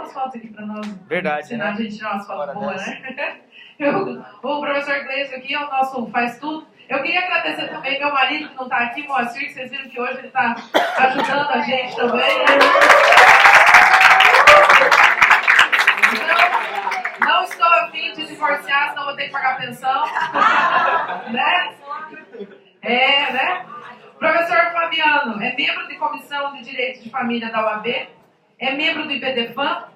umas fotos aqui para nós. Verdade, ensinar, né? A gente tirar umas fotos boas, né? O professor Gleison aqui é o nosso faz tudo. Eu queria agradecer também meu marido que não está aqui, Moacir, que vocês viram que hoje ele está ajudando a gente também. Não estou a fim de divorciar, senão vou ter que pagar pensão. Né? Né? Professor Fabiano é membro de Comissão de Direito de Família da UAB, é membro do IBDFAM,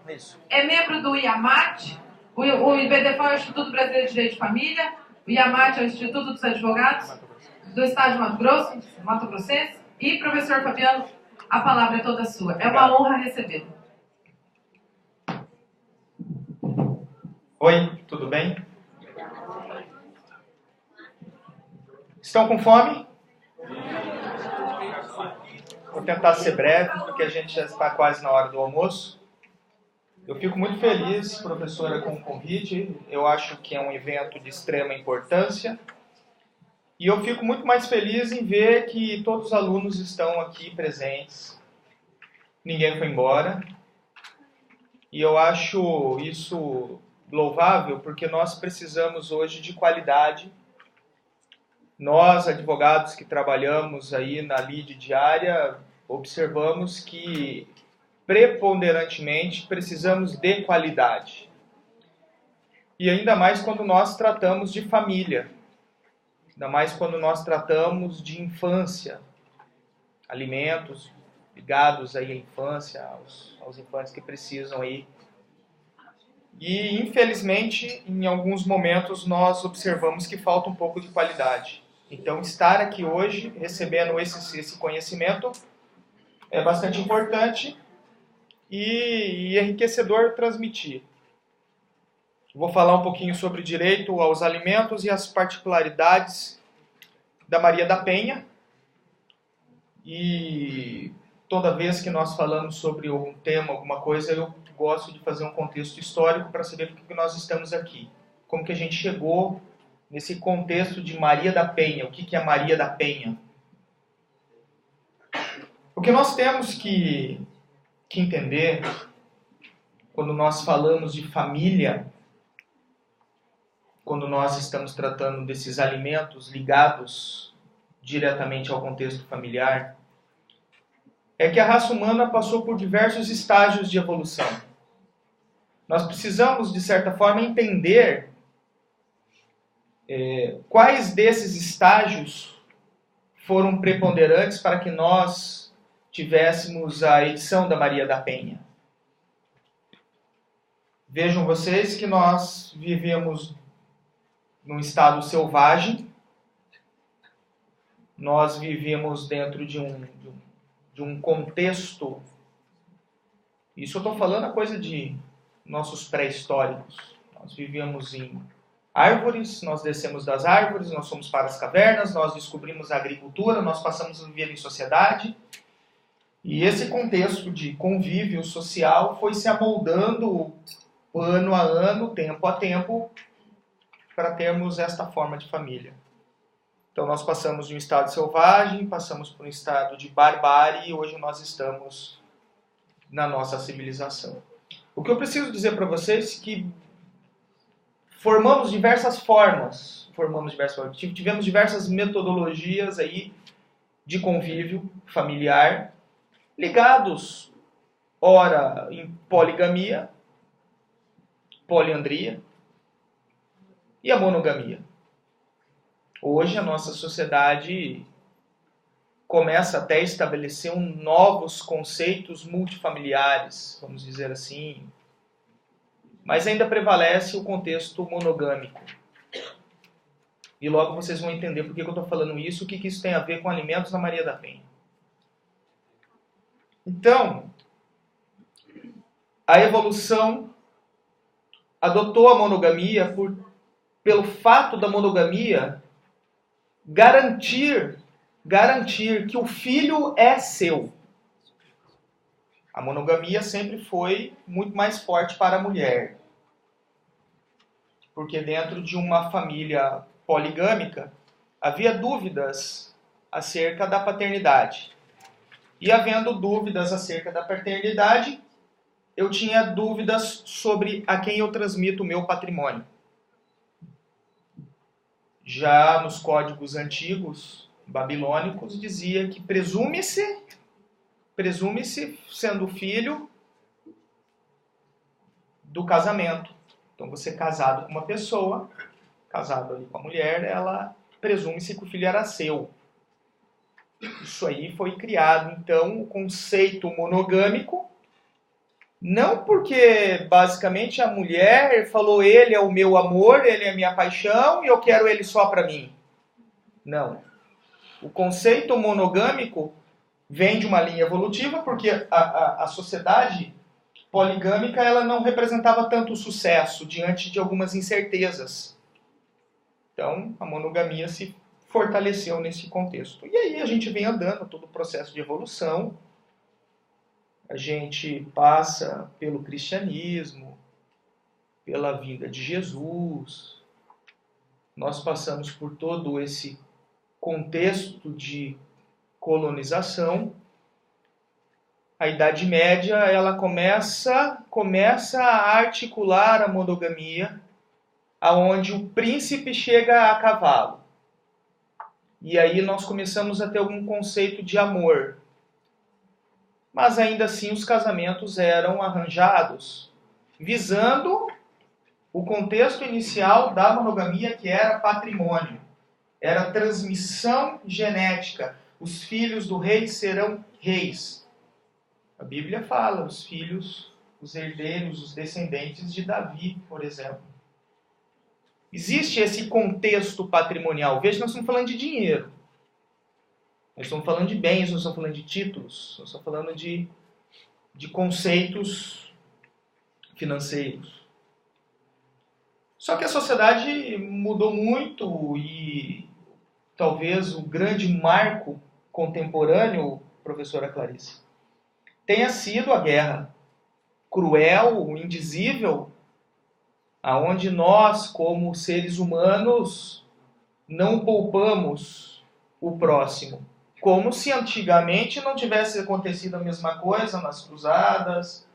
é membro do IAMAT. O IBDFAM é o Instituto Brasileiro de Direito de Família, o IAMAT é o Instituto dos Advogados do Estado de Mato Grosso, Mato Grossense. E, professor Fabiano, a palavra é toda sua. É uma honra recebê-lo. Oi, tudo bem? Estão com fome? Vou tentar ser breve, porque a gente já está quase na hora do almoço. Eu fico muito feliz, professora, com o convite. Eu acho que é um evento de extrema importância. E eu fico muito mais feliz em ver que todos os alunos estão aqui presentes. Ninguém foi embora. E eu acho isso louvável, porque nós precisamos hoje de qualidade. Nós, advogados que trabalhamos aí na lide diária, observamos que preponderantemente precisamos de qualidade. E ainda mais quando nós tratamos de família, ainda mais quando nós tratamos de infância, alimentos ligados aí à infância, aos infantes que precisam aí. E infelizmente, em alguns momentos nós observamos que falta um pouco de qualidade. Então, estar aqui hoje recebendo esse conhecimento é bastante importante e enriquecedor transmitir. Vou falar um pouquinho sobre direito aos alimentos e as particularidades da Maria da Penha. E toda vez que nós falamos sobre um tema, alguma coisa, eu gosto de fazer um contexto histórico para saber por que nós estamos aqui. Como que a gente chegou nesse contexto de Maria da Penha. O que é Maria da Penha? O que nós temos que entender quando nós falamos de família, quando nós estamos tratando desses alimentos ligados diretamente ao contexto familiar, é que a raça humana passou por diversos estágios de evolução. Nós precisamos, de certa forma, entender quais desses estágios foram preponderantes para que nós tivéssemos a edição da Maria da Penha. Vejam vocês que nós vivemos num estado selvagem, nós vivemos dentro de um contexto, isso eu estou falando a coisa de nossos pré-históricos, nós vivíamos em árvores, nós descemos das árvores, nós fomos para as cavernas, nós descobrimos a agricultura, nós passamos a viver em sociedade. E esse contexto de convívio social foi se amoldando ano a ano, tempo a tempo, para termos esta forma de família. Então nós passamos de um estado selvagem, passamos por um estado de barbárie e hoje nós estamos na nossa civilização. O que eu preciso dizer para vocês é que formamos diversas formas, tivemos diversas metodologias aí de convívio familiar, ligados, ora, em poligamia, poliandria e a monogamia. Hoje a nossa sociedade começa até a estabelecer novos conceitos multifamiliares, vamos dizer assim, mas ainda prevalece o contexto monogâmico. E logo vocês vão entender por que eu estou falando isso, o que isso tem a ver com alimentos na Maria da Penha. Então, a evolução adotou a monogamia pelo fato da monogamia garantir que o filho é seu. A monogamia sempre foi muito mais forte para a mulher. Porque dentro de uma família poligâmica havia dúvidas acerca da paternidade. E havendo dúvidas acerca da paternidade, eu tinha dúvidas sobre a quem eu transmito o meu patrimônio. Já nos códigos antigos, babilônicos, dizia que presume-se, sendo filho do casamento. Então, você casado com uma pessoa, casado ali com a mulher, ela presume-se que o filho era seu. Isso aí foi criado, então, o conceito monogâmico, não porque, basicamente, a mulher falou, ele é o meu amor, ele é a minha paixão, e eu quero ele só para mim. Não. O conceito monogâmico vem de uma linha evolutiva, porque a sociedade poligâmica ela não representava tanto sucesso diante de algumas incertezas. Então, a monogamia se fortaleceu nesse contexto. E aí a gente vem andando todo o processo de evolução. A gente passa pelo cristianismo, pela vinda de Jesus. Nós passamos por todo esse contexto de colonização. A Idade Média ela começa a articular a monogamia, aonde o príncipe chega a cavalo. E aí nós começamos a ter algum conceito de amor. Mas ainda assim os casamentos eram arranjados, visando o contexto inicial da monogamia, que era patrimônio. Era transmissão genética. Os filhos do rei serão reis. A Bíblia fala, os filhos, os herdeiros, os descendentes de Davi, por exemplo. Existe esse contexto patrimonial. Veja, nós estamos falando de dinheiro. Nós estamos falando de bens, nós estamos falando de títulos, nós estamos falando de conceitos financeiros. Só que a sociedade mudou muito e talvez o grande marco contemporâneo, professora Clarice, tenha sido a guerra cruel, indizível, aonde nós, como seres humanos, não poupamos o próximo. Como se antigamente não tivesse acontecido a mesma coisa nas cruzadas,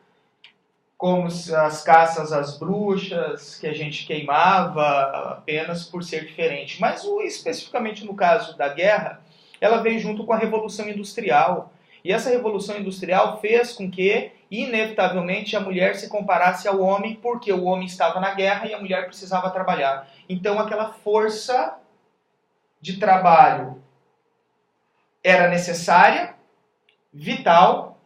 como as caças às bruxas, que a gente queimava apenas por ser diferente. Mas especificamente no caso da guerra, ela veio junto com a Revolução Industrial. E essa Revolução Industrial fez com que, inevitavelmente, a mulher se comparasse ao homem, porque o homem estava na guerra e a mulher precisava trabalhar. Então, aquela força de trabalho era necessária, vital,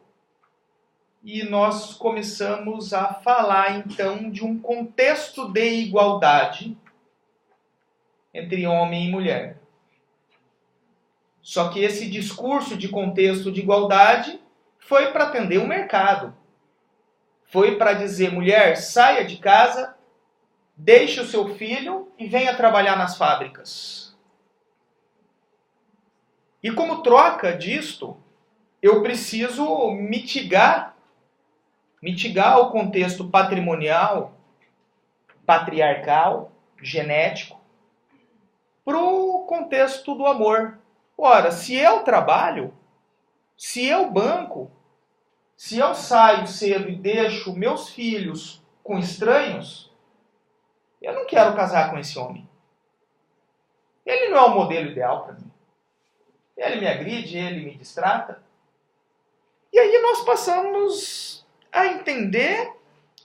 e nós começamos a falar, então, de um contexto de igualdade entre homem e mulher. Só que esse discurso de contexto de igualdade foi para atender o mercado. Foi para dizer, mulher, saia de casa, deixe o seu filho e venha trabalhar nas fábricas. E como troca disto, eu preciso mitigar o contexto patrimonial, patriarcal, genético, para o contexto do amor. Ora, se eu trabalho, se eu banco, se eu saio cedo e deixo meus filhos com estranhos, eu não quero casar com esse homem. Ele não é o modelo ideal para mim. Ele me agride, ele me distrata. E aí nós passamos a entender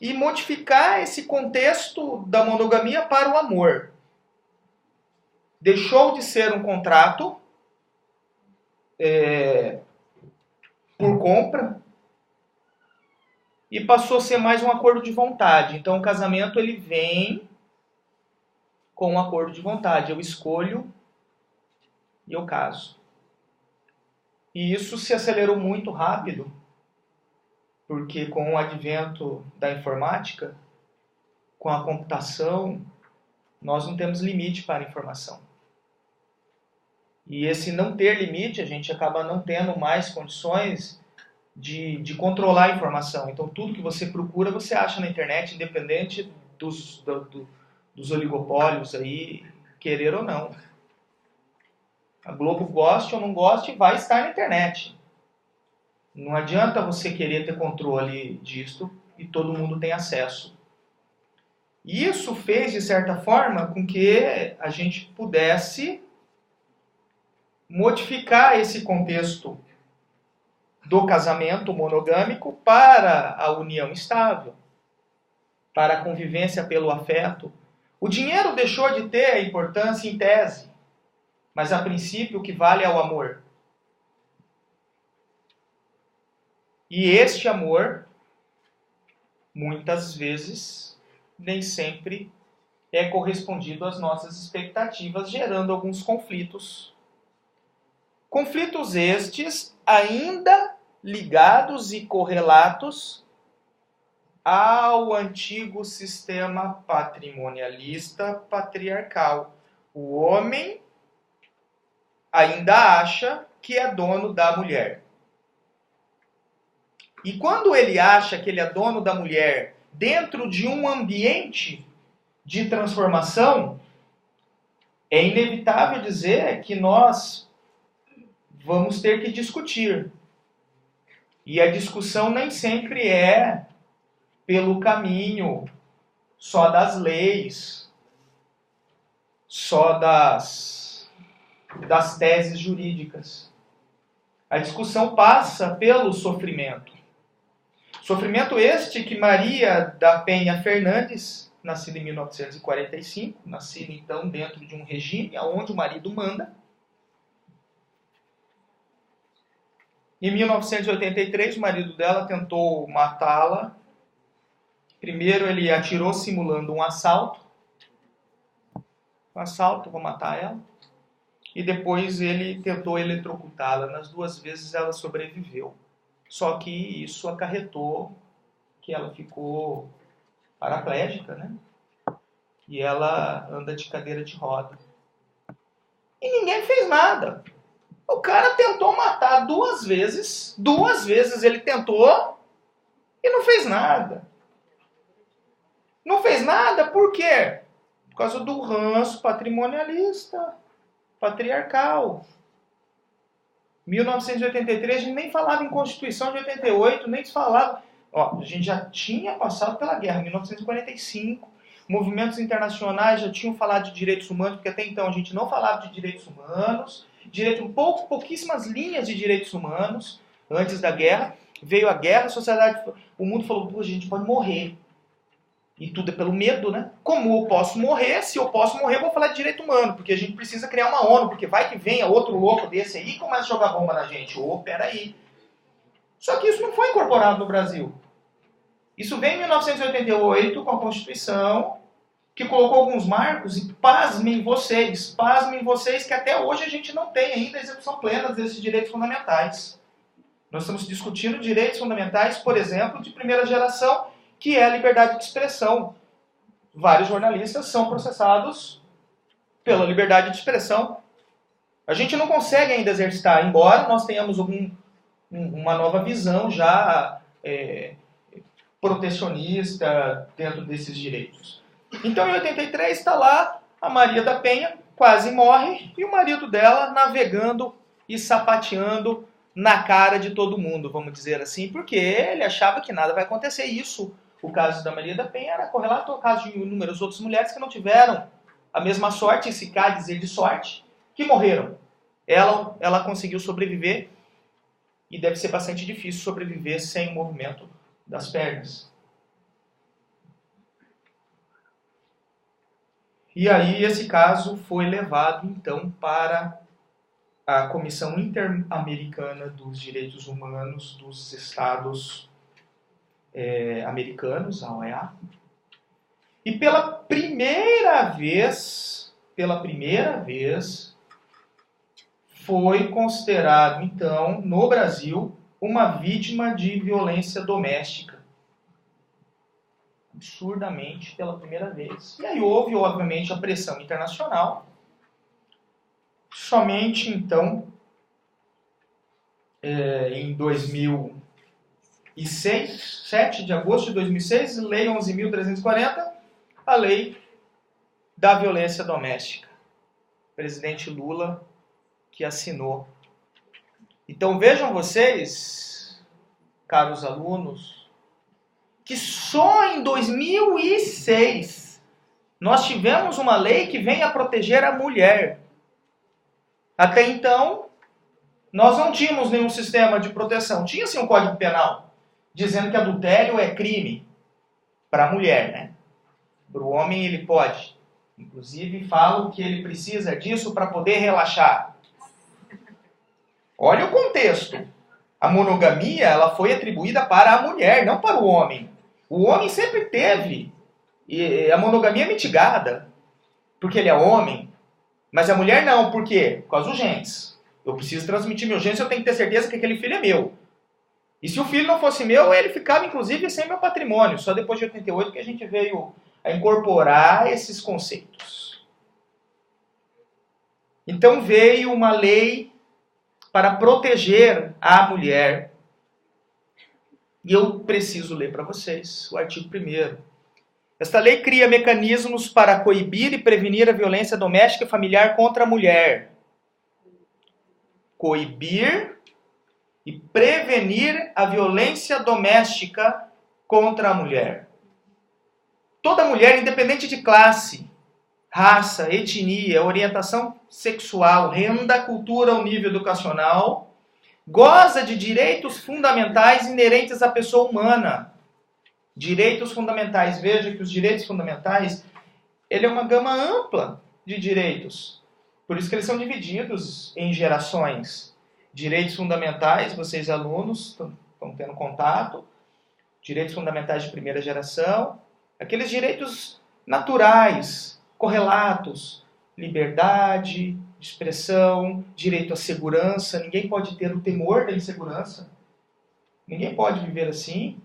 e modificar esse contexto da monogamia para o amor. Deixou de ser um contrato por compra e passou a ser mais um acordo de vontade. Então o casamento ele vem com um acordo de vontade. Eu escolho e eu caso. E isso se acelerou muito rápido, porque com o advento da informática, com a computação, nós não temos limite para a informação. E esse não ter limite, a gente acaba não tendo mais condições de controlar a informação. Então tudo que você procura, você acha na internet, independente dos oligopólios aí, querer ou não. A Globo goste ou não goste, vai estar na internet. Não adianta você querer ter controle disto, e todo mundo tem acesso. E isso fez, de certa forma, com que a gente pudesse modificar esse contexto do casamento monogâmico para a união estável, para a convivência pelo afeto. O dinheiro deixou de ter importância em tese, mas a princípio o que vale é o amor. E este amor, muitas vezes, nem sempre é correspondido às nossas expectativas, gerando alguns conflitos. Conflitos estes ainda ligados e correlatos ao antigo sistema patrimonialista patriarcal. O homem ainda acha que é dono da mulher. E quando ele acha que ele é dono da mulher dentro de um ambiente de transformação, é inevitável dizer que nós vamos ter que discutir. E a discussão nem sempre é pelo caminho só das leis, só das teses jurídicas. A discussão passa pelo sofrimento. Sofrimento este que Maria da Penha Fernandes, nascida em 1945, nascida então dentro de um regime onde o marido manda. Em 1983, o marido dela tentou matá-la. Primeiro ele atirou simulando um assalto. Vou matar ela. E depois ele tentou eletrocutá-la. Nas duas vezes ela sobreviveu. Só que isso acarretou que ela ficou paraplégica, né? E ela anda de cadeira de roda. E ninguém fez nada. O cara tentou matar duas vezes ele tentou e não fez nada. Não fez nada por quê? Por causa do ranço patrimonialista, patriarcal. 1983, a gente nem falava em Constituição de 88, nem se falava. Ó, a gente já tinha passado pela guerra, 1945. Movimentos internacionais já tinham falado de direitos humanos, porque até então a gente não falava de direitos humanos. Pouquíssimas linhas de direitos humanos antes da guerra. Veio a guerra, o mundo falou, a gente pode morrer. E tudo é pelo medo, né? Como eu posso morrer? Se eu posso morrer, eu vou falar de direito humano, porque a gente precisa criar uma ONU, porque vai que venha outro louco desse aí e começa a jogar bomba na gente. Peraí. Só que isso não foi incorporado no Brasil. Isso veio em 1988 com a Constituição, que colocou alguns marcos, e pasmem vocês que até hoje a gente não tem ainda a execução plena desses direitos fundamentais. Nós estamos discutindo direitos fundamentais, por exemplo, de primeira geração, que é a liberdade de expressão. Vários jornalistas são processados pela liberdade de expressão. A gente não consegue ainda exercitar, embora nós tenhamos uma nova visão já protecionista dentro desses direitos. Então, em 83, está lá a Maria da Penha, quase morre, e o marido dela navegando e sapateando na cara de todo mundo, vamos dizer assim, porque ele achava que nada vai acontecer. Isso, o caso da Maria da Penha era correlato ao caso de inúmeras outras mulheres que não tiveram a mesma sorte, se quer dizer de sorte, que morreram. Ela conseguiu sobreviver, e deve ser bastante difícil sobreviver sem o movimento das pernas. E aí esse caso foi levado então para a Comissão Interamericana dos Direitos Humanos dos Estados Americanos, a OEA. E pela primeira vez, foi considerado então no Brasil uma vítima de violência doméstica. Absurdamente, pela primeira vez. E aí houve, obviamente, a pressão internacional. Somente, então, em 2006, 7 de agosto de 2006, Lei 11.340, a Lei da Violência Doméstica. Presidente Lula que assinou. Então, vejam vocês, caros alunos, que só em 2006 nós tivemos uma lei que vem a proteger a mulher. Até então, nós não tínhamos nenhum sistema de proteção. Tinha sim um Código Penal, dizendo que adultério é crime para a mulher, né? Para o homem ele pode. Inclusive, falam que ele precisa disso para poder relaxar. Olha o contexto. A monogamia ela foi atribuída para a mulher, não para o homem. O homem sempre teve a monogamia mitigada, porque ele é homem. Mas a mulher não, por quê? Por causa dos genes. Eu preciso transmitir meus genes, eu tenho que ter certeza que aquele filho é meu. E se o filho não fosse meu, ele ficava inclusive sem meu patrimônio. Só depois de 88 que a gente veio a incorporar esses conceitos. Então veio uma lei para proteger a mulher. E eu preciso ler para vocês o artigo 1º. Esta lei cria mecanismos para coibir e prevenir a violência doméstica e familiar contra a mulher. Coibir e prevenir a violência doméstica contra a mulher. Toda mulher, independente de classe, raça, etnia, orientação sexual, renda, cultura ou nível educacional, goza de direitos fundamentais inerentes à pessoa humana. Direitos fundamentais. Veja que os direitos fundamentais, ele é uma gama ampla de direitos. Por isso que eles são divididos em gerações. Direitos fundamentais, vocês alunos estão tendo contato. Direitos fundamentais de primeira geração. Aqueles direitos naturais, correlatos. Liberdade, de expressão, direito à segurança. Ninguém pode ter o temor da insegurança. Ninguém pode viver assim.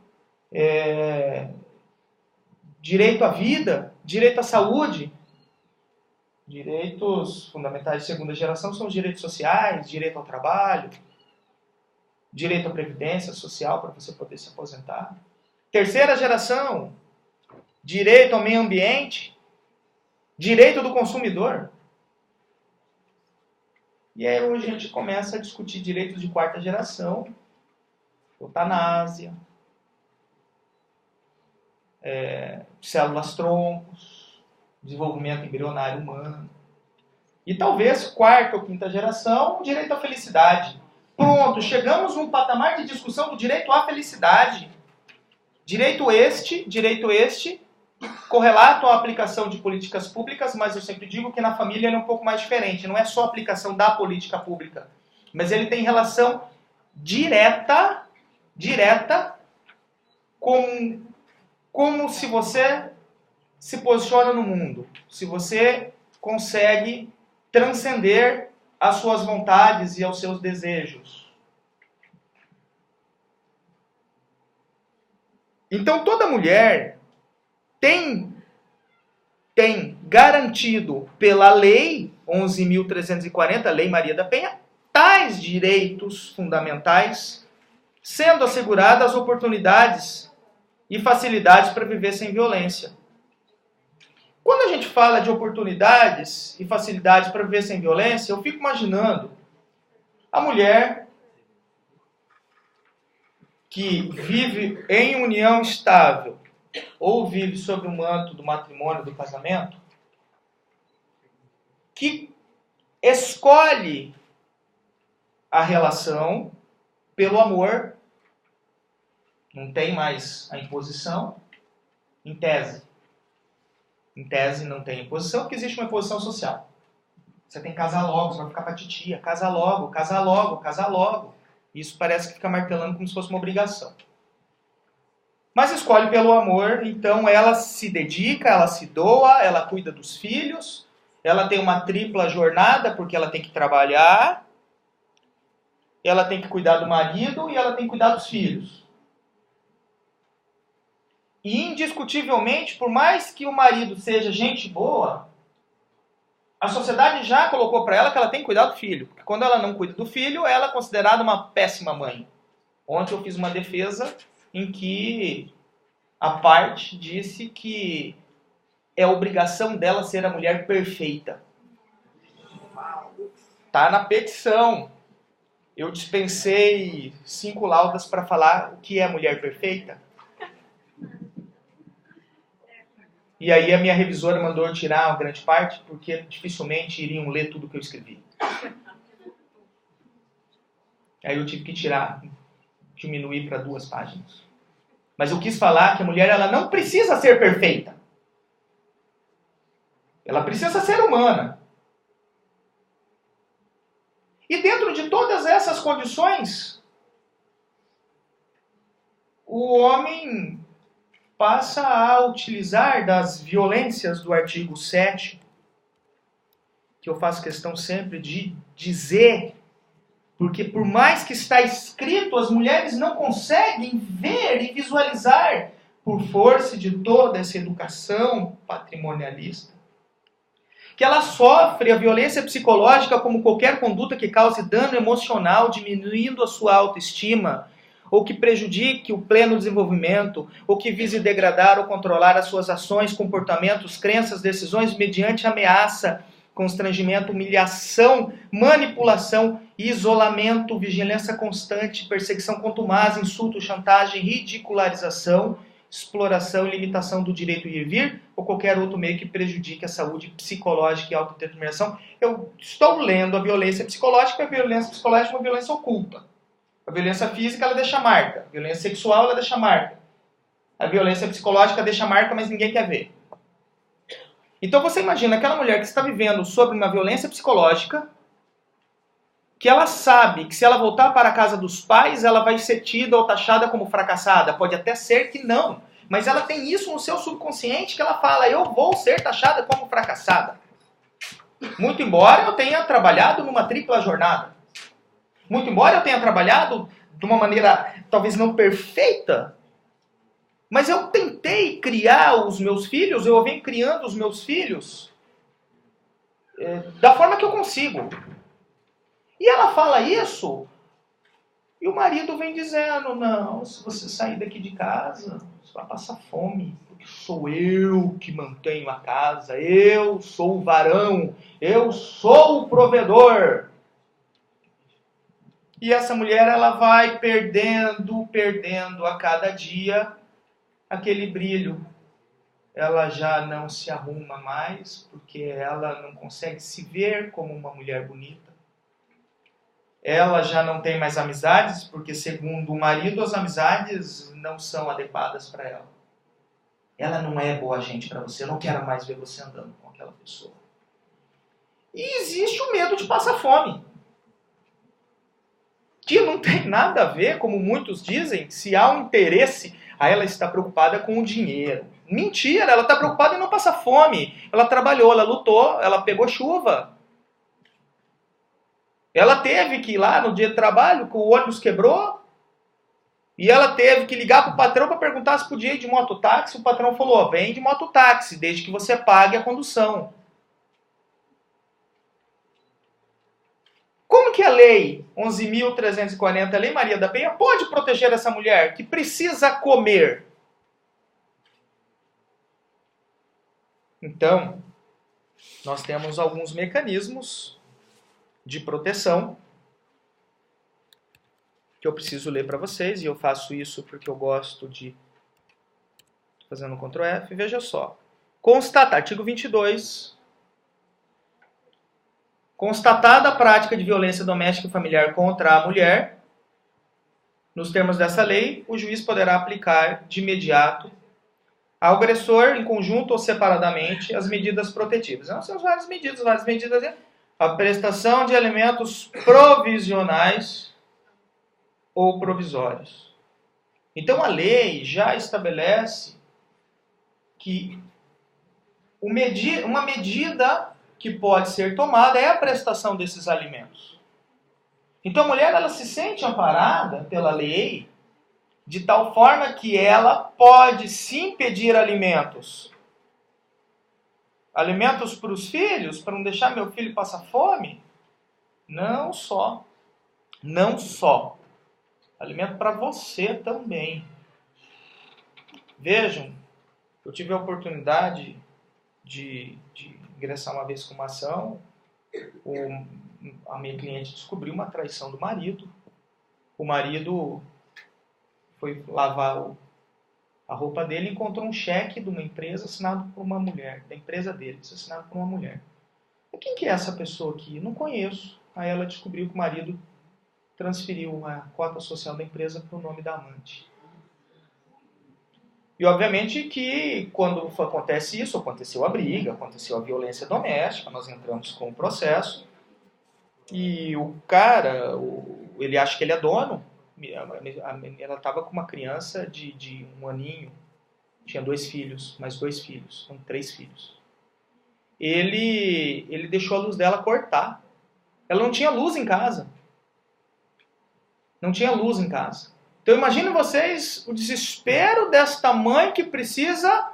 Direito à vida, direito à saúde. Direitos fundamentais de segunda geração são os direitos sociais, direito ao trabalho, direito à previdência social para você poder se aposentar. Terceira geração, direito ao meio ambiente, direito do consumidor. E aí hoje a gente começa a discutir direitos de quarta geração, eutanásia, células-troncos, desenvolvimento embrionário humano. E talvez quarta ou quinta geração, direito à felicidade. Pronto, chegamos num patamar de discussão do direito à felicidade. Direito este, correlato à aplicação de políticas públicas, mas eu sempre digo que na família ele é um pouco mais diferente. Não é só a aplicação da política pública, mas ele tem relação direta com como se você se posiciona no mundo, se você consegue transcender as suas vontades e aos seus desejos. Então toda mulher tem garantido pela Lei 11.340, Lei Maria da Penha, tais direitos fundamentais, sendo asseguradas oportunidades e facilidades para viver sem violência. Quando a gente fala de oportunidades e facilidades para viver sem violência, eu fico imaginando a mulher que vive em união estável ou vive sob o manto do matrimônio, do casamento, que escolhe a relação pelo amor. Não tem mais a imposição, em tese. Em tese não tem imposição, porque existe uma imposição social. Você tem que casar logo, você vai ficar pra titia. Casa logo, casa logo, casa logo. Isso parece que fica martelando como se fosse uma obrigação. Mas escolhe pelo amor, então ela se dedica, ela se doa, ela cuida dos filhos, ela tem uma tripla jornada, porque ela tem que trabalhar, ela tem que cuidar do marido e ela tem que cuidar dos filhos. E indiscutivelmente, por mais que o marido seja gente boa, a sociedade já colocou para ela que ela tem que cuidar do filho. Porque quando ela não cuida do filho, ela é considerada uma péssima mãe. Ontem eu fiz uma defesa em que a parte disse que é obrigação dela ser a mulher perfeita. Tá na petição. Eu dispensei 5 laudas para falar o que é mulher perfeita. E aí a minha revisora mandou eu tirar uma grande parte, porque dificilmente iriam ler tudo que eu escrevi. Aí eu tive que tirar, diminuir para 2 páginas. Mas eu quis falar que a mulher ela não precisa ser perfeita. Ela precisa ser humana. E dentro de todas essas condições, o homem passa a utilizar das violências do artigo 7, que eu faço questão sempre de dizer, porque por mais que está escrito, as mulheres não conseguem ver e visualizar, por força de toda essa educação patrimonialista, que ela sofre a violência psicológica como qualquer conduta que cause dano emocional, diminuindo a sua autoestima, ou que prejudique o pleno desenvolvimento, ou que vise degradar ou controlar as suas ações, comportamentos, crenças, decisões mediante ameaça, constrangimento, humilhação, manipulação, isolamento, vigilância constante, perseguição contumaz, insulto, chantagem, ridicularização, exploração e limitação do direito de ir e vir, ou qualquer outro meio que prejudique a saúde psicológica e a autodeterminação. Eu estou lendo a violência psicológica, a violência psicológica é uma violência oculta. A violência física, ela deixa marca. A violência sexual, ela deixa marca. A violência psicológica deixa marca, mas ninguém quer ver. Então você imagina aquela mulher que está vivendo sobre uma violência psicológica, que ela sabe que se ela voltar para a casa dos pais, ela vai ser tida ou taxada como fracassada. Pode até ser que não. Mas ela tem isso no seu subconsciente que ela fala, eu vou ser taxada como fracassada. Muito embora eu tenha trabalhado numa tripla jornada. Muito embora eu tenha trabalhado de uma maneira talvez não perfeita, mas eu tentei criar os meus filhos, eu venho criando os meus filhos da forma que eu consigo. E ela fala isso, e o marido vem dizendo, não, se você sair daqui de casa, você vai passar fome, porque sou eu que mantenho a casa, eu sou o varão, eu sou o provedor. E essa mulher, ela vai perdendo a cada dia aquele brilho. Ela já não se arruma mais, porque ela não consegue se ver como uma mulher bonita. Ela já não tem mais amizades, porque segundo o marido, as amizades não são adequadas para ela. Ela não é boa gente para você, eu não quero mais ver você andando com aquela pessoa. E existe o medo de passar fome. Que não tem nada a ver, como muitos dizem, se há um interesse, aí ela está preocupada com o dinheiro. Mentira, ela está preocupada em não passar fome. Ela trabalhou, ela lutou, ela pegou chuva. Ela teve que ir lá no dia de trabalho, que o ônibus quebrou, e ela teve que ligar para o patrão para perguntar se podia ir de mototáxi. O patrão falou, vem de mototáxi, desde que você pague a condução. Como que a lei 11.340, a Lei Maria da Penha, pode proteger essa mulher que precisa comer? Então, nós temos alguns mecanismos de proteção que eu preciso ler para vocês, e eu faço isso porque eu gosto de... Fazendo um Ctrl F, veja só. Constatar, artigo 22... Constatada a prática de violência doméstica e familiar contra a mulher, nos termos dessa lei, o juiz poderá aplicar de imediato ao agressor, em conjunto ou separadamente, as medidas protetivas. Então, são várias medidas. A prestação de alimentos provisionais ou provisórios. Então, a lei já estabelece que uma medida que pode ser tomada é a prestação desses alimentos. Então a mulher, ela se sente amparada pela lei de tal forma que ela pode sim pedir alimentos. Alimentos para os filhos, para não deixar meu filho passar fome? Não só. Alimento para você também. Vejam, eu tive a oportunidade de ingressar uma vez com uma ação, a minha cliente descobriu uma traição do marido. O marido foi lavar a roupa dele, encontrou um cheque de uma empresa assinado por uma mulher, da empresa deles, assinado por uma mulher. Quem que é essa pessoa aqui? Não conheço. Aí ela descobriu que o marido transferiu a cota social da empresa para o nome da amante. E obviamente que quando acontece isso, aconteceu a briga, aconteceu a violência doméstica, nós entramos com o processo, e o cara, ele acha que ele é dono, ela estava com uma criança de 1 aninho, tinha 2 filhos, mais 2 filhos, são 3 filhos. Ele deixou a luz dela cortar. Ela não tinha luz em casa. Não tinha luz em casa. Então imaginem vocês o desespero desta mãe que precisa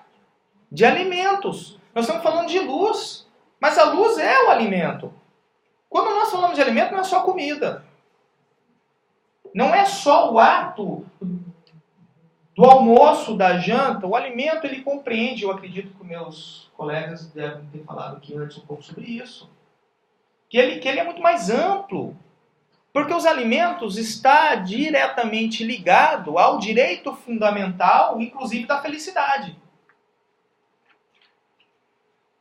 de alimentos. Nós estamos falando de luz, mas a luz é o alimento. Quando nós falamos de alimento, não é só comida. Não é só o ato do almoço, da janta. O alimento, ele compreende, eu acredito que meus colegas devem ter falado aqui antes um pouco sobre isso, que ele é muito mais amplo. Porque os alimentos estão diretamente ligados ao direito fundamental, inclusive da felicidade.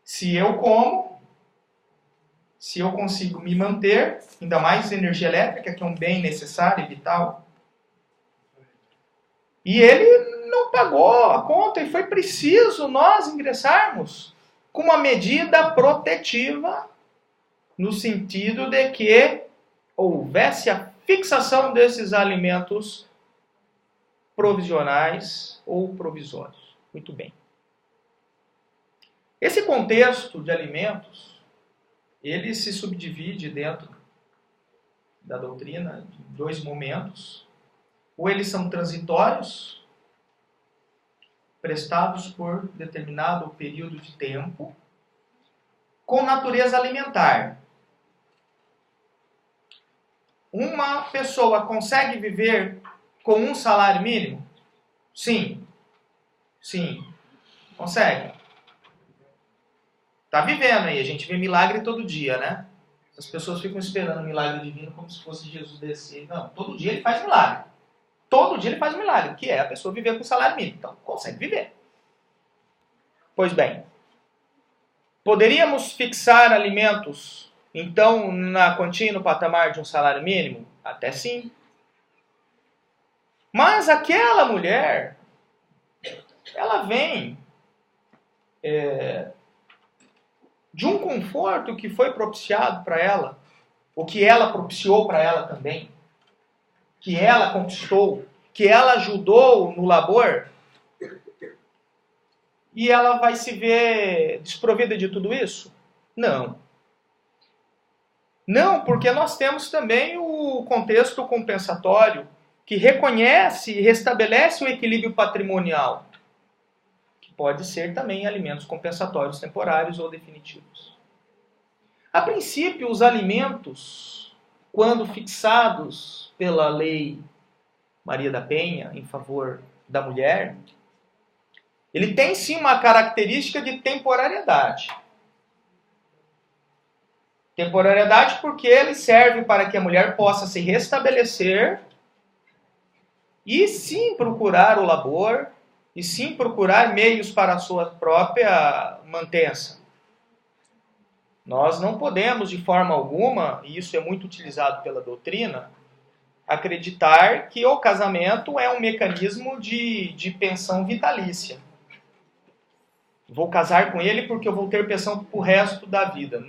Se eu como, se eu consigo me manter, ainda mais energia elétrica, que é um bem necessário e vital. E ele não pagou a conta e foi preciso nós ingressarmos com uma medida protetiva no sentido de que houvesse a fixação desses alimentos provisionais ou provisórios. Muito bem. Esse contexto de alimentos, ele se subdivide dentro da doutrina em 2 momentos. Ou eles são transitórios, prestados por determinado período de tempo, com natureza alimentar. Uma pessoa consegue viver com um salário mínimo? Sim. Sim. Consegue. Está vivendo aí. A gente vê milagre todo dia, né? As pessoas ficam esperando o milagre divino como se fosse Jesus descer. Não, todo dia ele faz milagre. Todo dia ele faz milagre, que é a pessoa viver com salário mínimo. Então, consegue viver. Pois bem, poderíamos fixar alimentos, então, na quantia e no patamar de um salário mínimo? Até sim. Mas aquela mulher, ela vem de um conforto que foi propiciado para ela, o que ela propiciou para ela também, que ela conquistou, que ela ajudou no labor, e ela vai se ver desprovida de tudo isso? Não. Não, porque nós temos também o contexto compensatório que reconhece e restabelece o equilíbrio patrimonial, que pode ser também alimentos compensatórios temporários ou definitivos. A princípio, os alimentos, quando fixados pela lei Maria da Penha em favor da mulher, ele tem sim uma característica de temporariedade. Temporariedade porque ele serve para que a mulher possa se restabelecer e sim procurar o labor e sim procurar meios para a sua própria mantença. Nós não podemos de forma alguma, e isso é muito utilizado pela doutrina, acreditar que o casamento é um mecanismo de pensão vitalícia. Vou casar com ele porque eu vou ter pensão para o resto da vida.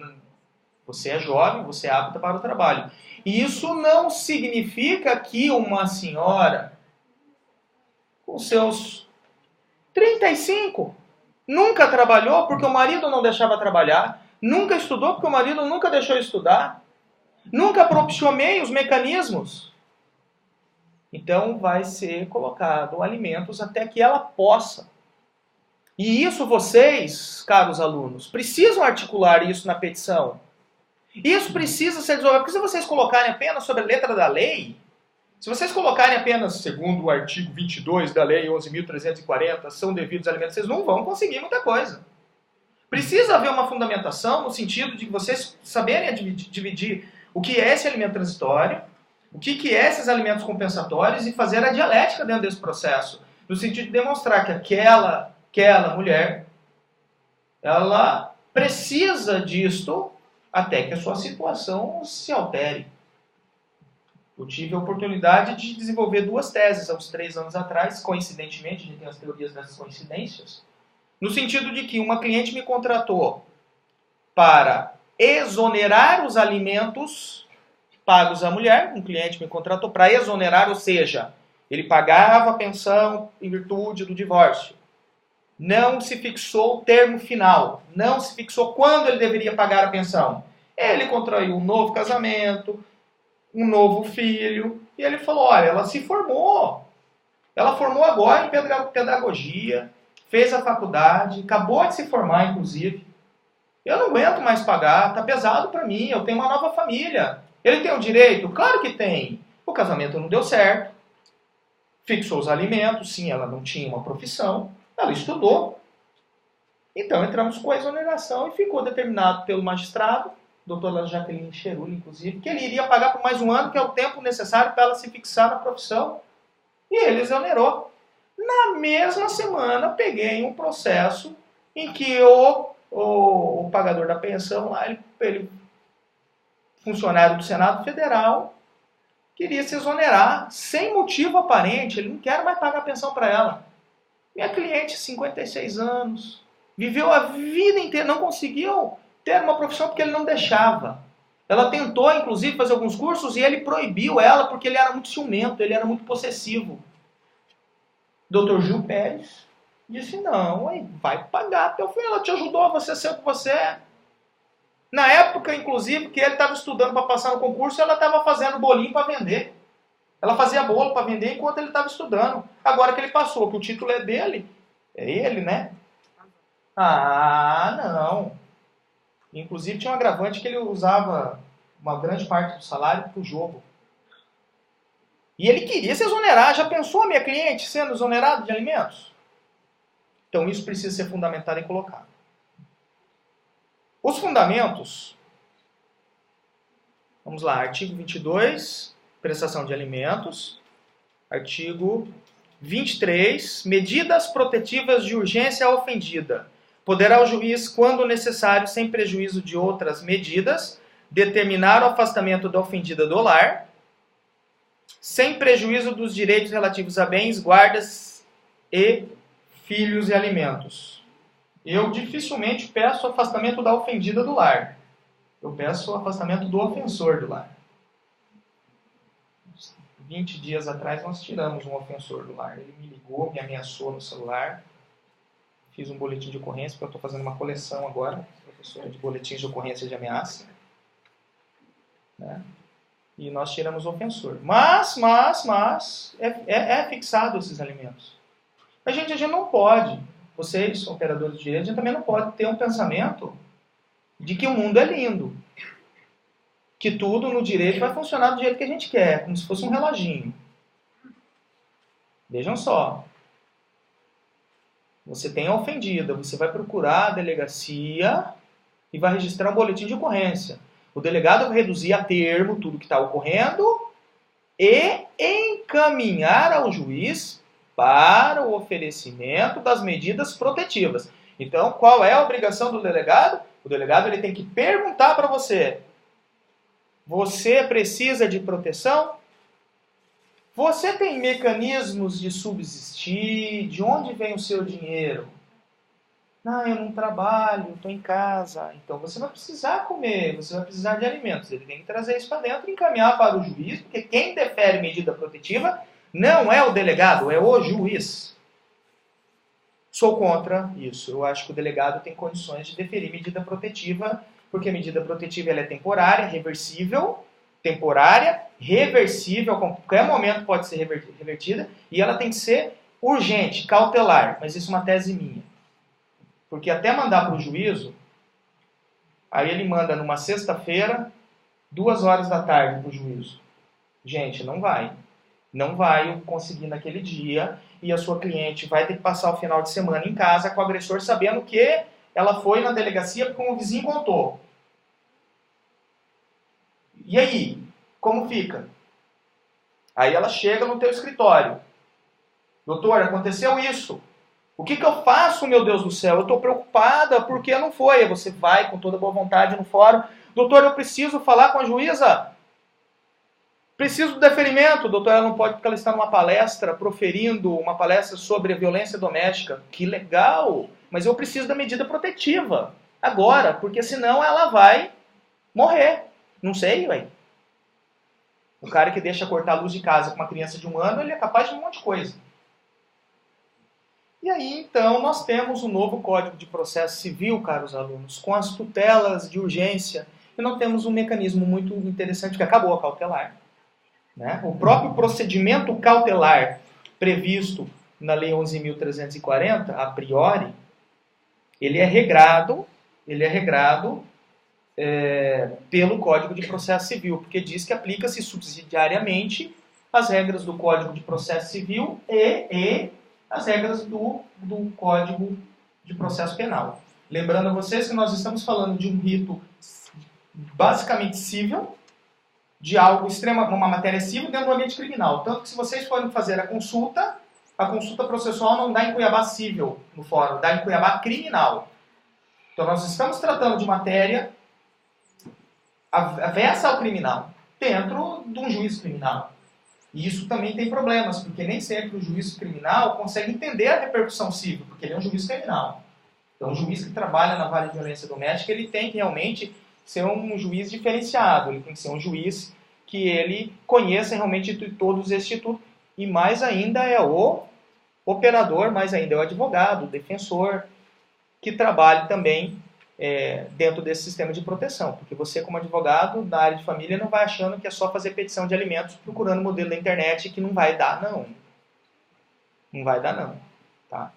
Você é jovem, você é apta para o trabalho. E isso não significa que uma senhora com seus 35 nunca trabalhou porque o marido não deixava trabalhar, nunca estudou porque o marido nunca deixou estudar, nunca propiciou meios, mecanismos. Então vai ser colocado alimentos até que ela possa. E isso vocês, caros alunos, precisam articular isso na petição. Isso precisa ser desenvolvido, porque se vocês colocarem apenas sobre a letra da lei, se vocês colocarem apenas segundo o artigo 22 da lei 11.340, são devidos alimentos, vocês não vão conseguir muita coisa. Precisa haver uma fundamentação no sentido de vocês saberem dividir o que é esse alimento transitório, o que é esses alimentos compensatórios e fazer a dialética dentro desse processo. no sentido de demonstrar que aquela mulher, ela precisa disto até que a sua situação se altere. Eu tive a oportunidade de desenvolver 2 teses há uns 3 anos atrás, coincidentemente, a gente tem as teorias das coincidências, no sentido de que uma cliente me contratou para exonerar os alimentos pagos à mulher. Um cliente me contratou para exonerar, ou seja, ele pagava a pensão em virtude do divórcio. Não se fixou o termo final, não se fixou quando ele deveria pagar a pensão. Ele contraiu um novo casamento, um novo filho, e ele falou, olha, ela se formou. Ela formou agora em pedagogia, fez a faculdade, acabou de se formar, inclusive. Eu não aguento mais pagar, tá pesado para mim, eu tenho uma nova família. Ele tem o direito? Claro que tem. O casamento não deu certo. Fixou os alimentos, sim, ela não tinha uma profissão, ela estudou. Então entramos com a exoneração e ficou determinado pelo magistrado, doutora Jaqueline Cheruli, inclusive, que ele iria pagar por mais um ano, que é o tempo necessário para ela se fixar na profissão. E ele exonerou. Na mesma semana, peguei um processo em que o pagador da pensão, lá, ele, funcionário do Senado Federal, queria se exonerar sem motivo aparente. Ele não quer mais pagar a pensão para ela. Minha cliente, 56 anos, viveu a vida inteira, não conseguiu ter uma profissão porque ele não deixava. Ela tentou, inclusive, fazer alguns cursos e ele proibiu ela porque ele era muito ciumento, ele era muito possessivo. Dr. Gil Pérez disse, não, vai pagar até o fim, ela te ajudou, você ser o que você é. Na época, inclusive, que ele estava estudando para passar no concurso, ela estava fazendo bolinho para vender. Ela fazia bolo para vender enquanto ele estava estudando. Agora que ele passou, que o título é dele, é ele, né? Ah, não. Inclusive tinha um agravante que ele usava uma grande parte do salário para o jogo. E ele queria se exonerar. Já pensou a minha cliente sendo exonerada de alimentos? Então isso precisa ser fundamentado e colocado. Os fundamentos, vamos lá, artigo 22, prestação de alimentos. Artigo 23, medidas protetivas de urgência à ofendida. Poderá o juiz, quando necessário, sem prejuízo de outras medidas, determinar o afastamento da ofendida do lar, sem prejuízo dos direitos relativos a bens, guardas e filhos e alimentos. Eu dificilmente peço o afastamento da ofendida do lar. Eu peço o afastamento do ofensor do lar. 20 dias atrás nós tiramos um ofensor do lar. Ele me ligou, me ameaçou no celular. Fiz um boletim de ocorrência, porque eu estou fazendo uma coleção agora, professora, de boletins de ocorrência de ameaça. Né? E nós tiramos o ofensor. Mas, é fixado esses alimentos. A gente não pode, vocês, operadores de direito, a gente também não pode ter um pensamento de que o mundo é lindo. Que tudo no direito vai funcionar do jeito que a gente quer, como se fosse um reloginho. Vejam só. Você tem a ofendida, você vai procurar a delegacia e vai registrar um boletim de ocorrência. O delegado vai reduzir a termo tudo que está ocorrendo e encaminhar ao juiz para o oferecimento das medidas protetivas. Então, qual é a obrigação do delegado? O delegado ele tem que perguntar para você: você precisa de proteção? Você tem mecanismos de subsistir? De onde vem o seu dinheiro? Não, eu não trabalho, estou em casa. Então você vai precisar comer, você vai precisar de alimentos. Ele tem que trazer isso para dentro e encaminhar para o juiz, porque quem defere medida protetiva não é o delegado, é o juiz. Sou contra isso. Eu acho que o delegado tem condições de deferir medida protetiva, porque a medida protetiva ela é temporária, reversível, reversível, a qualquer momento pode ser revertida, e ela tem que ser urgente, cautelar. Mas isso é uma tese minha. Porque até mandar para o juízo, aí ele manda numa sexta-feira, 2h da tarde para o juízo. Gente, não vai. Não vai conseguir naquele dia, e a sua cliente vai ter que passar o final de semana em casa com o agressor, sabendo que ela foi na delegacia porque um vizinho contou. E aí? Como fica? Aí ela chega no teu escritório. Doutor, aconteceu isso. O que eu faço, meu Deus do céu? Eu estou preocupada porque não foi. Aí você vai com toda boa vontade no fórum. Doutor, eu preciso falar com a juíza. Preciso do deferimento. Doutor, ela não pode porque ela está numa palestra, proferindo uma palestra sobre a violência doméstica. Que legal! Mas eu preciso da medida protetiva. Agora, porque senão ela vai morrer. Não sei, velho. O cara que deixa cortar a luz de casa com uma criança de 1 ano, ele é capaz de um monte de coisa. E aí, então, nós temos um novo Código de Processo Civil, caros alunos, com as tutelas de urgência. E nós temos um mecanismo muito interessante, que acabou a cautelar. Né? O próprio procedimento cautelar previsto na Lei 11.340, a priori, ele é regrado pelo Código de Processo Civil, porque diz que aplica-se subsidiariamente as regras do Código de Processo Civil e as regras do Código de Processo Penal. Lembrando a vocês que nós estamos falando de um rito basicamente civil, de algo uma matéria civil dentro do ambiente criminal. Tanto que se vocês forem fazer a consulta processual não dá em Cuiabá civil no fórum, dá em Cuiabá criminal. Então nós estamos tratando de matéria avessa ao criminal, dentro de um juízo criminal. E isso também tem problemas, porque nem sempre o juiz criminal consegue entender a repercussão civil, porque ele é um juiz criminal. Então, o juiz que trabalha na vara de violência doméstica, ele tem que realmente ser um juiz diferenciado, ele tem que ser um juiz que ele conheça realmente todos os institutos, e mais ainda é o operador, mais ainda é o advogado, o defensor, que trabalhe também dentro desse sistema de proteção, porque você, como advogado na área de família, não vai achando que é só fazer petição de alimentos procurando modelo da internet que não vai dar, não. Não vai dar, não. Tá?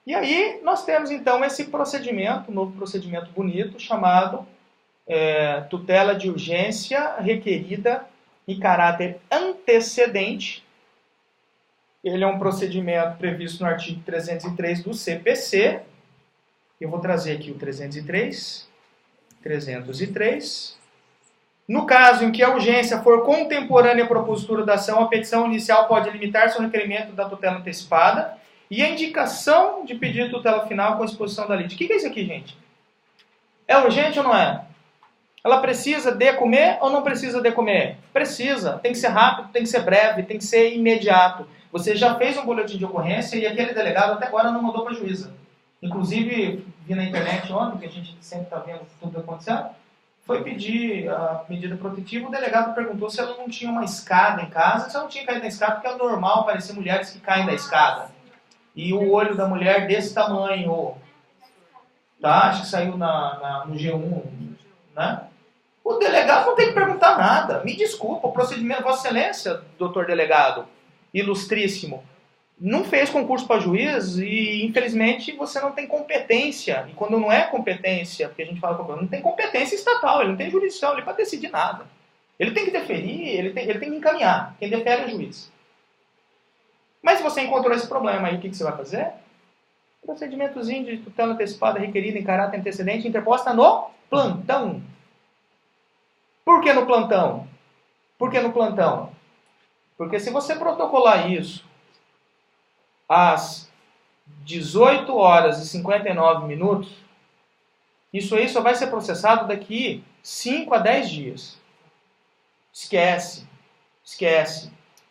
E aí, nós temos, então, esse procedimento, um novo procedimento bonito, chamado tutela de urgência requerida em caráter antecedente. Ele é um procedimento previsto no artigo 303 do CPC. Eu vou trazer aqui o 303. No caso em que a urgência for contemporânea à propositura da ação, a petição inicial pode limitar-se ao requerimento da tutela antecipada e a indicação de pedido de tutela final com exposição da lide. O que é isso aqui, gente? É urgente ou não é? Ela precisa de comer ou não precisa de comer? Precisa. Tem que ser rápido, tem que ser breve, tem que ser imediato. Você já fez um boletim de ocorrência e aquele delegado até agora não mandou para a juíza. Inclusive, vi na internet ontem, que a gente sempre está vendo tudo acontecendo, foi pedir a medida protetiva, o delegado perguntou se ela não tinha uma escada em casa, se ela não tinha caído na escada, porque é normal aparecer mulheres que caem da escada. E o olho da mulher desse tamanho, tá? Acho que saiu no G1, né? O delegado não tem que perguntar nada. Me desculpa, o procedimento, Vossa Excelência, doutor delegado, ilustríssimo, não fez concurso para juiz e, infelizmente, você não tem competência. E quando não é competência, porque a gente fala não tem competência estatal, ele não tem jurisdição, ele para decidir nada. Ele tem que deferir, ele tem que encaminhar. Quem defere é o juiz. Mas se você encontrou esse problema aí, o que você vai fazer? Procedimentozinho de tutela antecipada requerida em caráter antecedente interposta no plantão. Por que no plantão? Por que no plantão? Porque se você protocolar isso às 18 horas e 59 minutos, isso aí só vai ser processado daqui 5 a 10 dias. Esquece.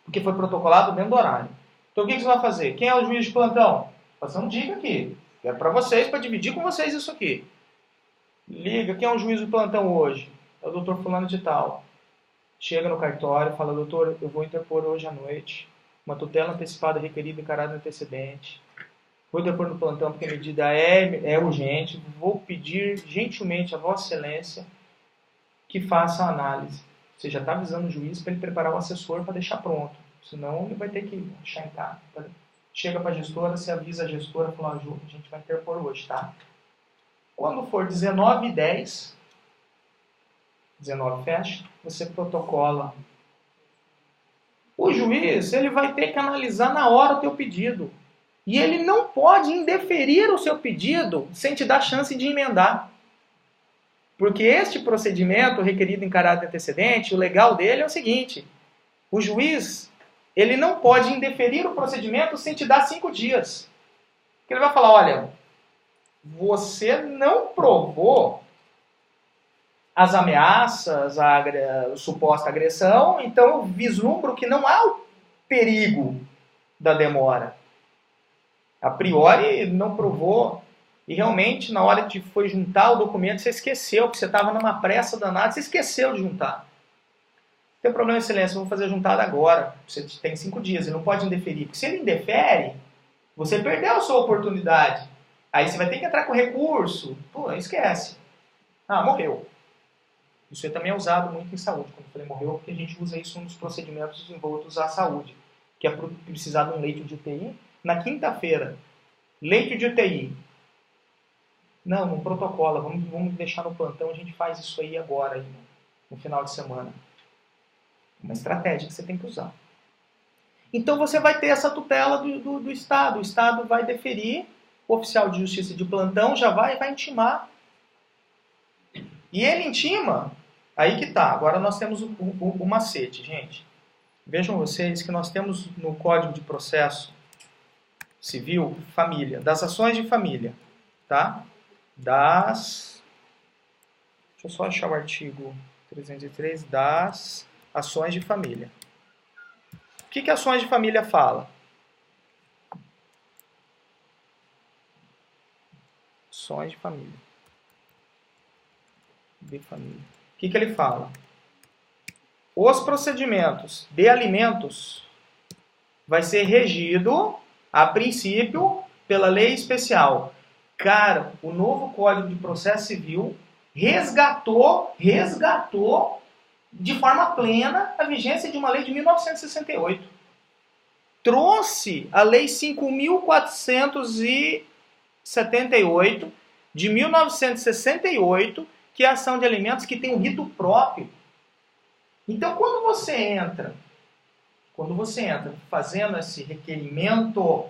Porque foi protocolado dentro do horário. Então o que você vai fazer? Quem é o juiz de plantão? Passando dica aqui. É para vocês, para dividir com vocês isso aqui. Liga, quem é o juiz de plantão hoje? É o doutor fulano de tal. Chega no cartório e fala, doutor, eu vou interpor hoje à noite uma tutela antecipada requerida em caráter antecedente. Vou interpor no plantão porque a medida é urgente. Vou pedir gentilmente a Vossa Excelência que faça a análise. Você já está avisando o juiz para ele preparar o assessor para deixar pronto. Senão ele vai ter que deixar em casa. Chega para a gestora, você avisa a gestora, fala, a gente vai interpor hoje, tá? Quando for 19h10, 19 fecha, você protocola. O juiz, ele vai ter que analisar na hora o teu pedido. E ele não pode indeferir o seu pedido sem te dar chance de emendar. Porque este procedimento requerido em caráter antecedente, o legal dele é o seguinte, o juiz, ele não pode indeferir o procedimento sem te dar 5 dias. Porque ele vai falar, olha, você não provou as ameaças, a suposta agressão, então eu vislumbro que não há o perigo da demora. A priori não provou. E realmente, na hora que foi juntar o documento, você esqueceu, porque você estava numa pressa danada, você esqueceu de juntar. Não tem problema, excelência, eu vou fazer a juntada agora. Você tem 5 dias, ele não pode indeferir. Porque se ele indefere, você perdeu a sua oportunidade. Aí você vai ter que entrar com recurso. Pô, esquece. Ah, morreu. Isso aí também é usado muito em saúde. Quando eu falei morreu, porque a gente usa isso nos procedimentos envoltos à saúde. Que é precisar de um leito de UTI. Na quinta-feira, leito de UTI. Não, não protocola, vamos deixar no plantão, a gente faz isso aí agora, aí, no final de semana. Uma estratégia que você tem que usar. Então você vai ter essa tutela do Estado. O Estado vai deferir, o oficial de justiça de plantão já vai intimar. E ele intima, aí que tá. Agora nós temos o macete, gente. Vejam vocês que nós temos no Código de Processo Civil, família, das ações de família, tá? Deixa eu só achar o artigo 303 das ações de família. O que ações de família fala? Ações de família. De família. O que ele fala? Os procedimentos de alimentos vai ser regido, a princípio, pela lei especial. Cara, o novo Código de Processo Civil resgatou de forma plena a vigência de uma lei de 1968. Trouxe a lei 5.478 de 1968, que é a ação de alimentos que tem um rito próprio. Então, quando você entra fazendo esse requerimento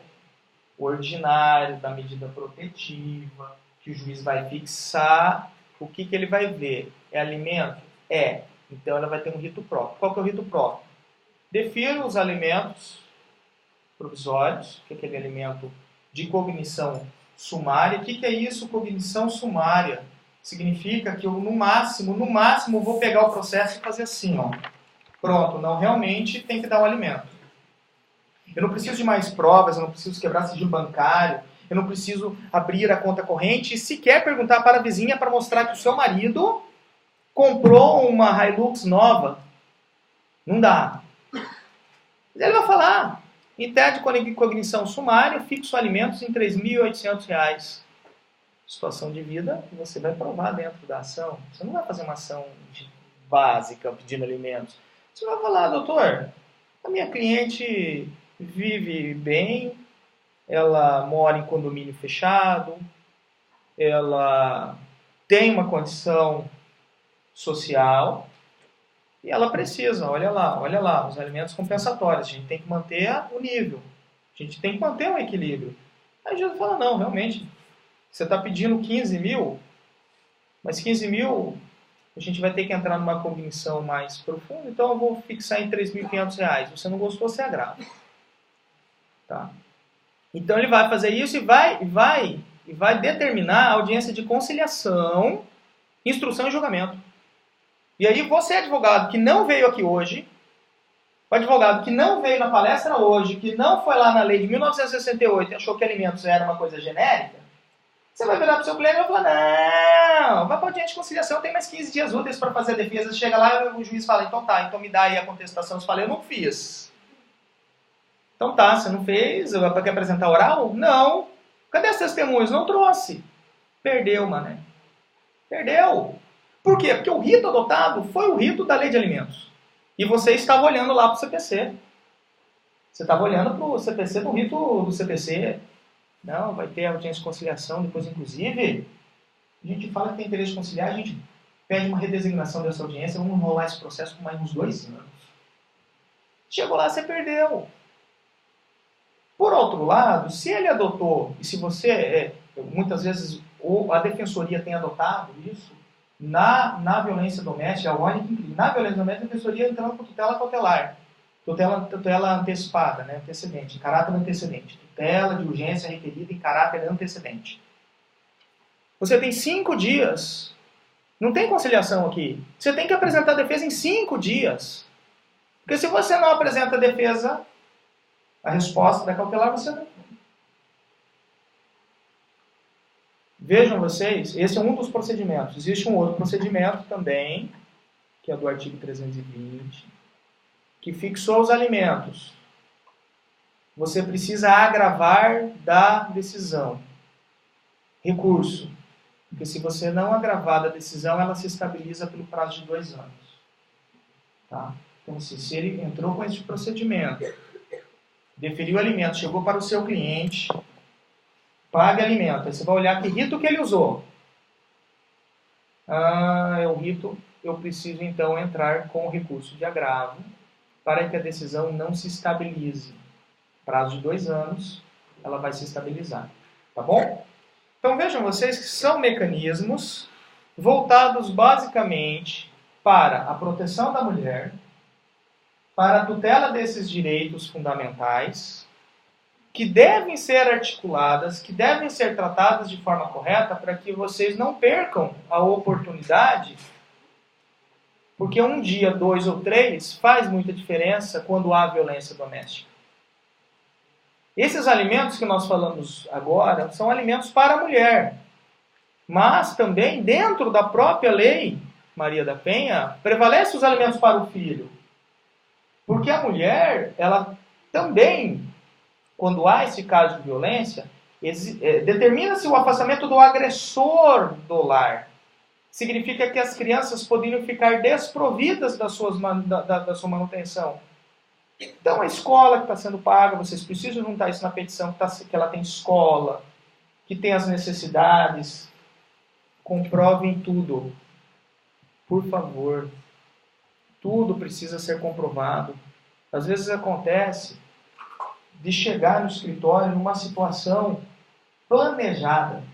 ordinário da medida protetiva, que o juiz vai fixar, o que ele vai ver? É alimento? É. Então ela vai ter um rito próprio. Qual que é o rito próprio? Defiro os alimentos provisórios, que é aquele alimento de cognição sumária. O que é isso, cognição sumária? Significa que eu, no máximo, vou pegar o processo e fazer assim, ó. Pronto, não, realmente tem que dar o alimento. Eu não preciso de mais provas, eu não preciso quebrar sigilo bancário, eu não preciso abrir a conta corrente e sequer perguntar para a vizinha para mostrar que o seu marido comprou uma Hilux nova. Não dá. Ele vai falar, em tese de cognição sumária, fixo alimentos em R$ 3.800. Situação de vida que você vai provar dentro da ação. Você não vai fazer uma ação básica pedindo alimentos. Você vai falar, doutor, a minha cliente vive bem, ela mora em condomínio fechado, ela tem uma condição social e ela precisa, olha lá, os alimentos compensatórios. A gente tem que manter o nível, a gente tem que manter o equilíbrio. Aí Jesus fala, não, realmente, você está pedindo 15 mil, mas 15 mil a gente vai ter que entrar numa cognição mais profunda, então eu vou fixar em R$ 3.500. Você não gostou, você agrava. Tá? Então ele vai fazer isso e vai determinar a audiência de conciliação, instrução e julgamento. E aí você, advogado que não veio aqui hoje, o advogado que não veio na palestra hoje, que não foi lá na lei de 1968 e achou que alimentos era uma coisa genérica, você vai virar para o seu cliente e vai falar, não, vai para a audiência de conciliação, tem mais 15 dias úteis para fazer a defesa. Chega lá e o juiz fala, então tá, então me dá aí a contestação. Você fala, eu não fiz. Então tá, você não fez, quer apresentar oral? Não. Cadê as testemunhas? Não trouxe. Perdeu, mané. Perdeu. Por quê? Porque o rito adotado foi o rito da lei de alimentos. E você estava olhando lá para o CPC. Você estava olhando para o CPC, do rito do CPC. Não, vai ter audiência de conciliação, depois inclusive, a gente fala que tem interesse de conciliar, a gente pede uma redesignação dessa audiência, vamos enrolar esse processo por mais uns 2 anos. Chegou lá, você perdeu. Por outro lado, se ele adotou, e se você, muitas vezes, ou a defensoria tem adotado isso, na violência doméstica, a única incrível, na violência doméstica, a defensoria entrando com tutela cautelar. Tutela antecipada, né? Antecedente, em caráter antecedente. Tutela de urgência requerida em caráter antecedente. Você tem 5 dias. Não tem conciliação aqui. Você tem que apresentar a defesa em 5 dias. Porque se você não apresenta a defesa, a resposta da cautelar, você não... Vejam vocês, esse é um dos procedimentos. Existe um outro procedimento também, que é do artigo 320, que fixou os alimentos. Você precisa agravar da decisão. Recurso. Porque se você não agravar da decisão, ela se estabiliza pelo prazo de 2 anos. Tá? Então, se ele entrou com esse procedimento, deferiu o alimento, chegou para o seu cliente, paga alimento. Aí você vai olhar que rito que ele usou. É o rito, eu preciso então entrar com o recurso de agravo para que a decisão não se estabilize. Prazo de 2 anos, ela vai se estabilizar. Tá bom? Então vejam vocês que são mecanismos voltados basicamente para a proteção da mulher, para a tutela desses direitos fundamentais, que devem ser articuladas, que devem ser tratadas de forma correta para que vocês não percam a oportunidade, porque 1 dia, 2 ou 3 faz muita diferença quando há violência doméstica. Esses alimentos que nós falamos agora são alimentos para a mulher, mas também dentro da própria lei Maria da Penha, prevalece os alimentos para o filho. Porque a mulher, ela também, quando há esse caso de violência, determina-se o afastamento do agressor do lar. Significa que as crianças poderiam ficar desprovidas da sua manutenção. Então, a escola que está sendo paga, vocês precisam juntar isso na petição, que ela tem escola, que tem as necessidades. Comprovem tudo. Por favor. Tudo precisa ser comprovado. Às vezes acontece de chegar no escritório numa situação planejada.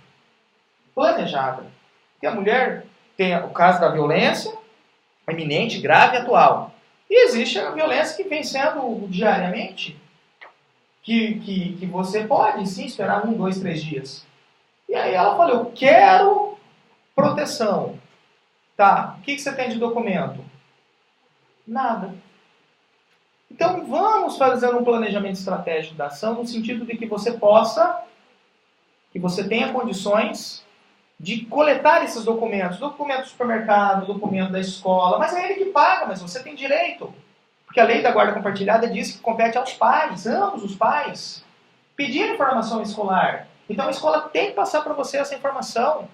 Planejada. Porque a mulher tem o caso da violência iminente, grave e atual. E existe a violência que vem sendo diariamente, que você pode sim esperar 1, 2, 3 dias. E aí ela falou, eu quero proteção. Tá, o que você tem de documento? Nada. Então vamos fazer um planejamento estratégico da ação no sentido de que você tenha condições de coletar esses documentos. Documento do supermercado, documento da escola, mas é ele que paga, mas você tem direito. Porque a lei da guarda compartilhada diz que compete aos pais, ambos os pais, pedir informação escolar. Então a escola tem que passar para você essa informação.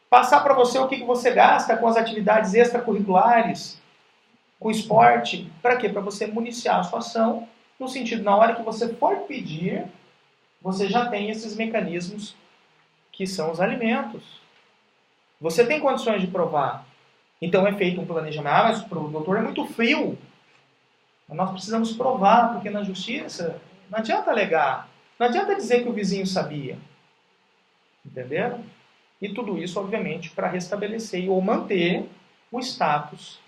Passar para você o que você gasta com as atividades extracurriculares, com o esporte. Para quê? Para você municiar a sua ação, no sentido, na hora que você for pedir, você já tem esses mecanismos que são os alimentos. Você tem condições de provar. Então é feito um planejamento. Ah, mas o doutor é muito frio. Nós precisamos provar, porque na justiça não adianta alegar. Não adianta dizer que o vizinho sabia. Entenderam? E tudo isso, obviamente, para restabelecer ou manter o status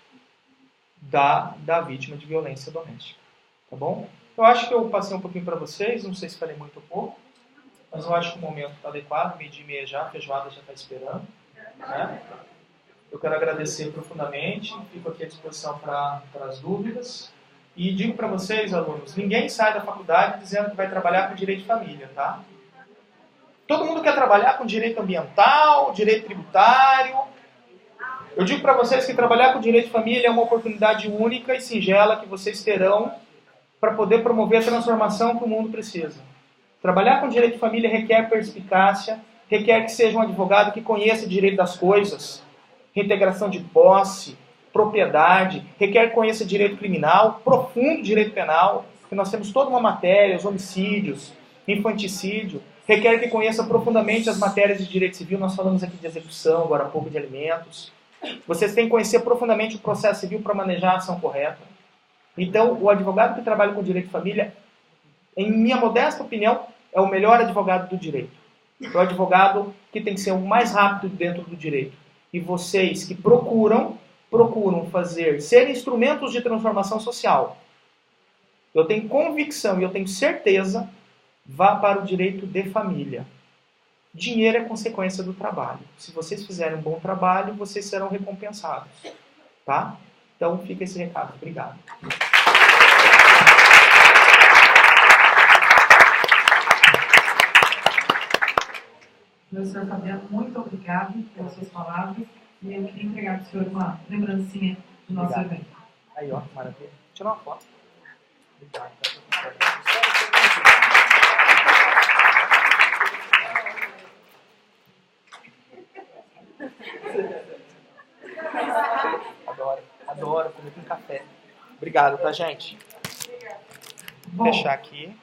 da vítima de violência doméstica. Tá bom? Eu acho que eu passei um pouquinho para vocês, não sei se falei muito ou pouco, mas eu acho que o momento está adequado, 12h30 já, a feijoada já está esperando. Né? Eu quero agradecer profundamente, fico aqui à disposição para as dúvidas. E digo para vocês, alunos, ninguém sai da faculdade dizendo que vai trabalhar com direito de família, tá? Todo mundo quer trabalhar com direito ambiental, direito tributário. Eu digo para vocês que trabalhar com direito de família é uma oportunidade única e singela que vocês terão para poder promover a transformação que o mundo precisa. Trabalhar com direito de família requer perspicácia, requer que seja um advogado que conheça o direito das coisas, reintegração de posse, propriedade, requer que conheça direito criminal, profundo direito penal, que nós temos toda uma matéria, os homicídios, infanticídio, requer que conheça profundamente as matérias de direito civil, nós falamos aqui de execução, agora há pouco de alimentos. Vocês têm que conhecer profundamente o processo civil para manejar a ação correta. Então, o advogado que trabalha com direito de família, em minha modesta opinião, é o melhor advogado do direito. É o advogado que tem que ser o mais rápido dentro do direito. E vocês que procuram, procuram ser instrumentos de transformação social, eu tenho convicção e eu tenho certeza, vá para o direito de família. Dinheiro é consequência do trabalho. Se vocês fizerem um bom trabalho, vocês serão recompensados. Tá? Então, fica esse recado. Obrigado. Professor Fabiano, muito obrigado pelas suas palavras. E eu queria entregar para o senhor uma lembrancinha do nosso evento. Aí, ó, maravilha. Tirar uma foto. Obrigado. Adoro comer com café. Obrigado, tá, gente? Bom, Vou fechar aqui.